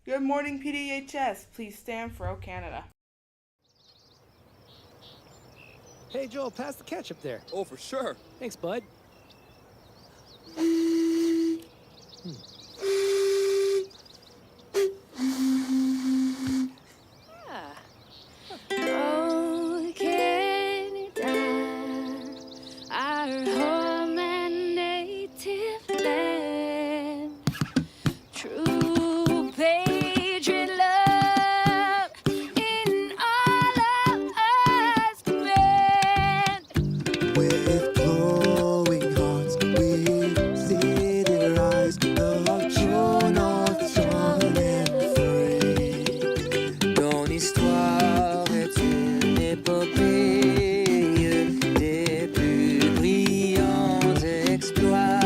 Good morning, PDHS. Please stand for O Canada. Hey, Joel, pass the ketchup there. Oh, for sure. Thanks, bud. Oh, Canada, our home and native land. True patriot love in all of us command. With glowing hearts, we see the rise of true north, strong and free. Ton histoire est une épopée des plus brillants exploits.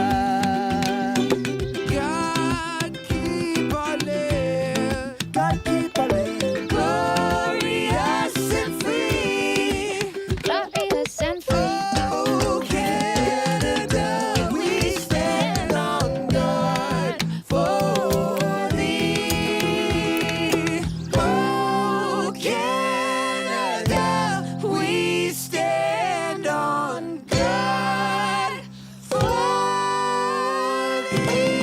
God keep our land, God keep our land, glorious and free. Glorious and free. Oh, Canada, we stand on guard for thee. Oh, Canada, we stand on guard for thee.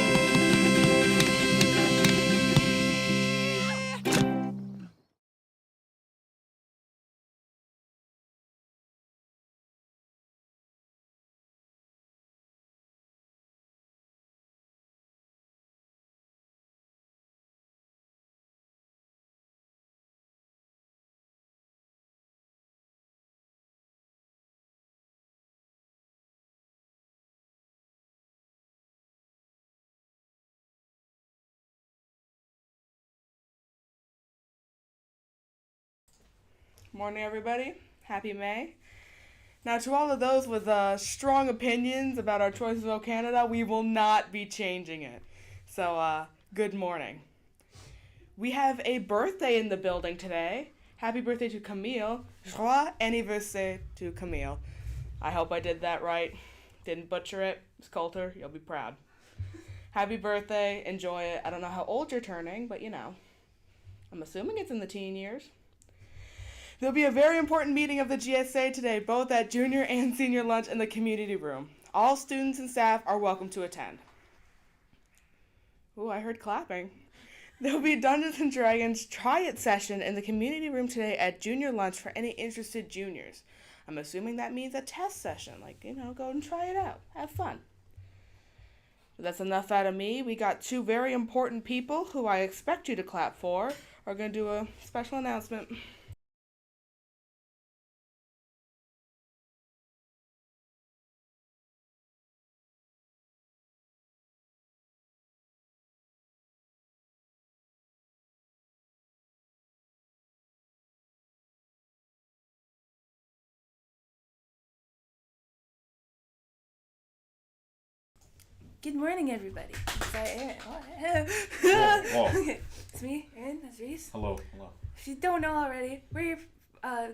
Morning, everybody. Happy May. Now, to all of those with strong opinions about our choices of O Canada, we will not be changing it. So, good morning. We have a birthday in the building today. Happy birthday to Camille. Joyeux anniversaire to Camille. I hope I did that right. Didn't butcher it. Miss Coulter, you'll be proud. Happy birthday. Enjoy it. I don't know how old you're turning, but you know. I'm assuming it's in the teen years. There'll be a very important meeting of the GSA today, both at junior and senior lunch in the community room. All students and staff are welcome to attend. Ooh, I heard clapping. There'll be a Dungeons and Dragons Try It session in the community room today at junior lunch for any interested juniors. I'm assuming that means a test session, like, go and try it out. Have fun. But that's enough out of me. We got two very important people who I expect you to clap for. Are going to do a special announcement. Good morning, everybody. Sorry, Aaron. Whoa. Okay, it's me, Aaron. That's Reese. Hello. If you don't know already, we're your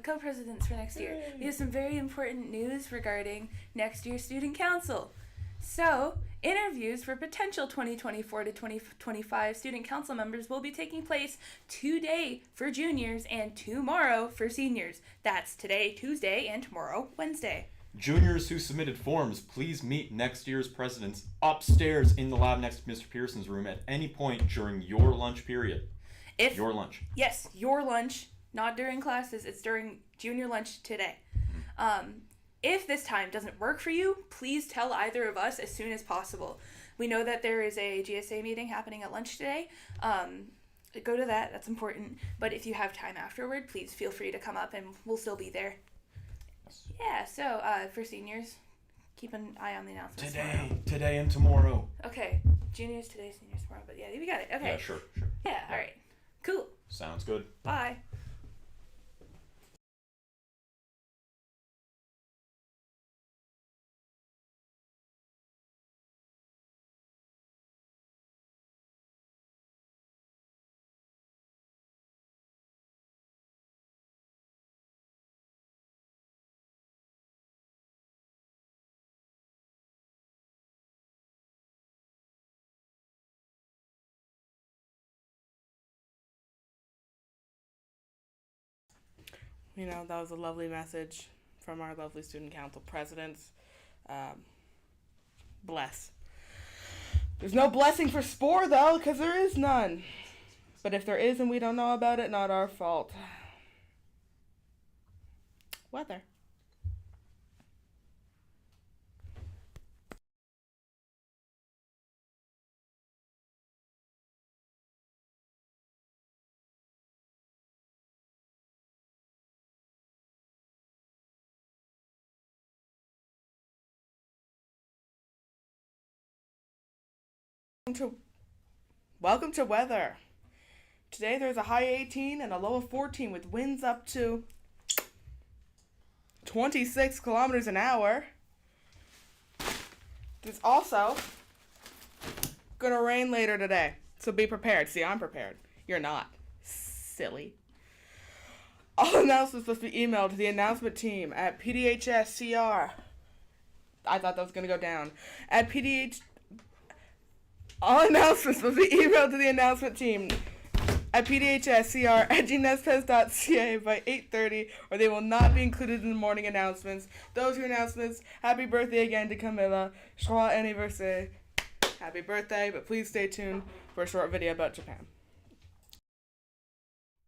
co-presidents for next year. We have some very important news regarding next year's student council. So, interviews for potential 2024 to 2025 student council members will be taking place today for juniors and tomorrow for seniors. That's today, Tuesday, and tomorrow, Wednesday. Juniors who submitted forms, please meet next year's presidents upstairs in the lab next to Mr. Pearson's room at any point during your lunch period. Your lunch. Yes, your lunch, not during classes. It's during junior lunch today. If this time doesn't work for you, please tell either of us as soon as possible. We know that there is a GSA meeting happening at lunch today. Go to that. That's important. But if you have time afterward, please feel free to come up and we'll still be there. Yeah, so for seniors, keep an eye on the announcements. Today and tomorrow. Okay, juniors today, seniors tomorrow. But yeah, we got it. Okay. Yeah, sure. Yeah, all right. Cool. Sounds good. Bye. that was a lovely message from our lovely student council presidents. Bless. There's no blessing for spore, though, because there is none. But if there is and we don't know about it, not our fault. Weather. Welcome to weather. Today there's a high 18 and a low of 14 with winds up to 26 kilometers an hour. There's also gonna rain later today, so be prepared. See, I'm prepared. You're not. Silly. All announcements must be emailed to the announcement team at PDHS CR. I thought that was gonna go down. At All announcements must be emailed to the announcement team at pdhscr@gnespes.ca by 8:30, or they will not be included in the morning announcements. Those are your announcements. Happy birthday again to Camilla. Joyeux anniversaire. Happy birthday, but please stay tuned for a short video about Japan.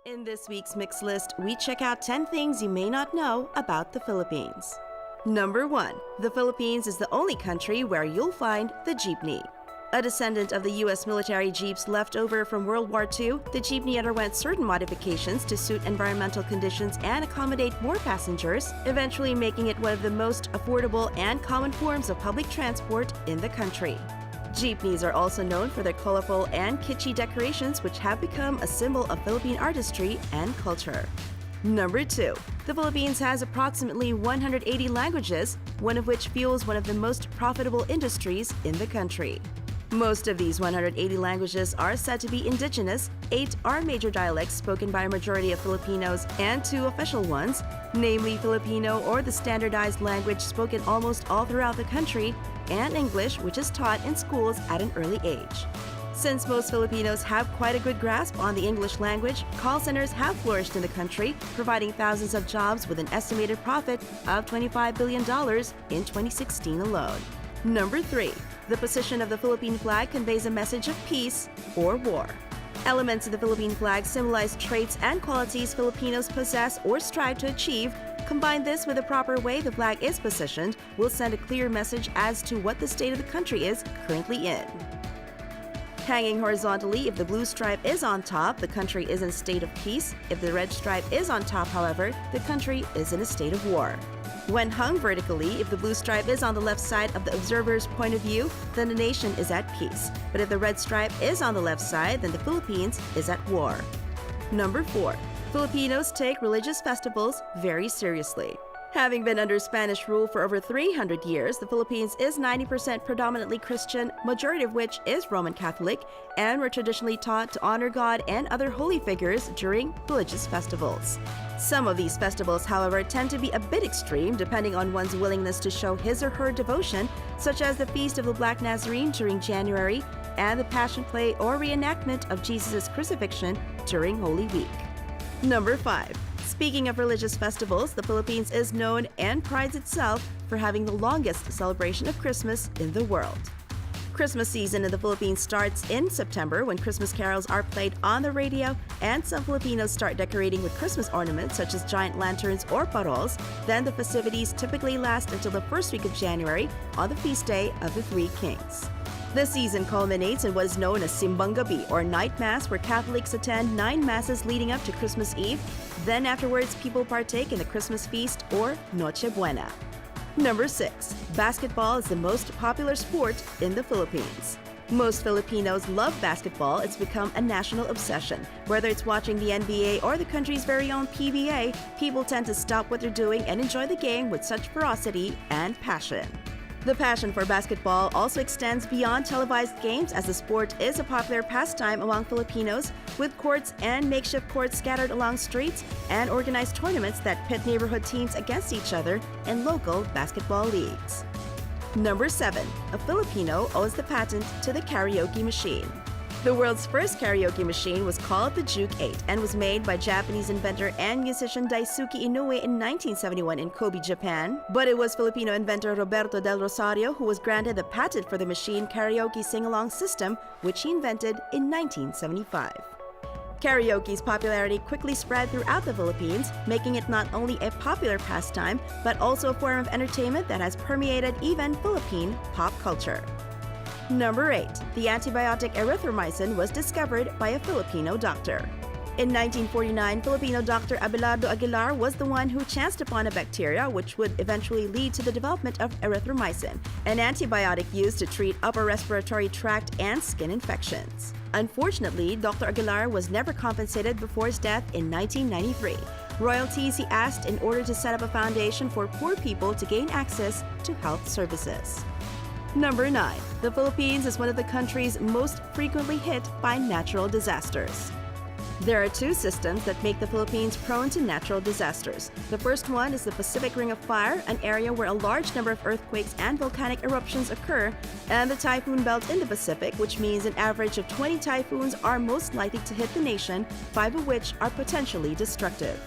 In this week's Mix List, we check out 10 things you may not know about the Philippines. Number 1. The Philippines is the only country where you'll find the jeepney. A descendant of the U.S. military jeeps left over from World War II, the jeepney underwent certain modifications to suit environmental conditions and accommodate more passengers, eventually making it one of the most affordable and common forms of public transport in the country. Jeepneys are also known for their colorful and kitschy decorations, which have become a symbol of Philippine artistry and culture. Number 2. The Philippines has approximately 180 languages, one of which fuels one of the most profitable industries in the country. Most of these 180 languages are said to be indigenous, 8 are major dialects spoken by a majority of Filipinos, and 2 official ones, namely Filipino, or the standardized language spoken almost all throughout the country, and English, which is taught in schools at an early age. Since most Filipinos have quite a good grasp on the English language, call centers have flourished in the country, providing thousands of jobs with an estimated profit of $25 billion in 2016 alone. Number 3. The position of the Philippine flag conveys a message of peace or war. Elements of the Philippine flag symbolize traits and qualities Filipinos possess or strive to achieve. Combine this with the proper way the flag is positioned, will send a clear message as to what the state of the country is currently in. Hanging horizontally, if the blue stripe is on top, the country is in a state of peace. If the red stripe is on top, however, the country is in a state of war. When hung vertically, if the blue stripe is on the left side of the observer's point of view, then the nation is at peace. But if the red stripe is on the left side, then the Philippines is at war. Number 4. Filipinos take religious festivals very seriously. Having been under Spanish rule for over 300 years, the Philippines is 90% predominantly Christian, majority of which is Roman Catholic, and were traditionally taught to honor God and other holy figures during religious festivals. Some of these festivals, however, tend to be a bit extreme depending on one's willingness to show his or her devotion, such as the Feast of the Black Nazarene during January and the Passion Play or reenactment of Jesus' crucifixion during Holy Week. Number 5. Speaking of religious festivals, the Philippines is known and prides itself for having the longest celebration of Christmas in the world. Christmas season in the Philippines starts in September when Christmas carols are played on the radio, and some Filipinos start decorating with Christmas ornaments such as giant lanterns or paroles. Then the festivities typically last until the first week of January on the feast day of the Three Kings. The season culminates in what is known as Simbang Gabi, or night mass, where Catholics attend 9 masses leading up to Christmas Eve. Then afterwards, people partake in the Christmas feast, or Noche Buena. Number 6. Basketball is the most popular sport in the Philippines. Most Filipinos love basketball. It's become a national obsession. Whether it's watching the NBA or the country's very own PBA, people tend to stop what they're doing and enjoy the game with such ferocity and passion. The passion for basketball also extends beyond televised games, as the sport is a popular pastime among Filipinos, with courts and makeshift courts scattered along streets and organized tournaments that pit neighborhood teams against each other in local basketball leagues. Number 7. A Filipino owns the patent to the karaoke machine. The world's first karaoke machine was called the Juke 8 and was made by Japanese inventor and musician Daisuke Inoue in 1971 in Kobe, Japan. But it was Filipino inventor Roberto del Rosario who was granted the patent for the machine karaoke sing-along system, which he invented in 1975. Karaoke's popularity quickly spread throughout the Philippines, making it not only a popular pastime, but also a form of entertainment that has permeated even Philippine pop culture. Number 8. The antibiotic erythromycin was discovered by a Filipino doctor. In 1949, Filipino doctor Abelardo Aguilar was the one who chanced upon a bacteria which would eventually lead to the development of erythromycin, an antibiotic used to treat upper respiratory tract and skin infections. Unfortunately, Dr. Aguilar was never compensated before his death in 1993. Royalties he asked in order to set up a foundation for poor people to gain access to health services. Number 9. The Philippines is one of the countries most frequently hit by natural disasters. There are two systems that make the Philippines prone to natural disasters. The first one is the Pacific Ring of Fire, an area where a large number of earthquakes and volcanic eruptions occur, and the Typhoon Belt in the Pacific, which means an average of 20 typhoons are most likely to hit the nation, 5 of which are potentially destructive.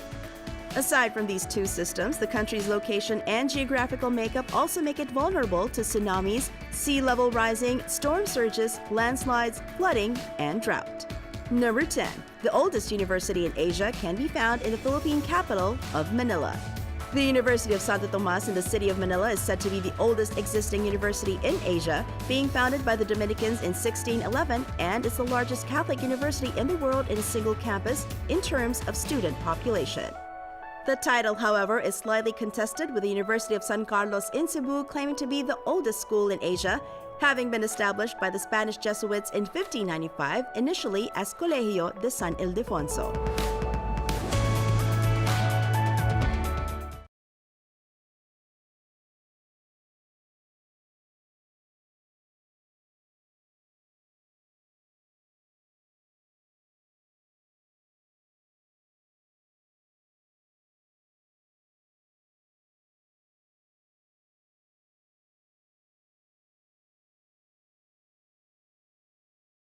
Aside from these two systems, the country's location and geographical makeup also make it vulnerable to tsunamis, sea level rising, storm surges, landslides, flooding, and drought. Number 10. The oldest university in Asia can be found in the Philippine capital of Manila. The University of Santo Tomas in the city of Manila is said to be the oldest existing university in Asia, being founded by the Dominicans in 1611, and is the largest Catholic university in the world in a single campus in terms of student population. The title, however, is slightly contested, with the University of San Carlos in Cebu claiming to be the oldest school in Asia, having been established by the Spanish Jesuits in 1595, initially as Colegio de San Ildefonso.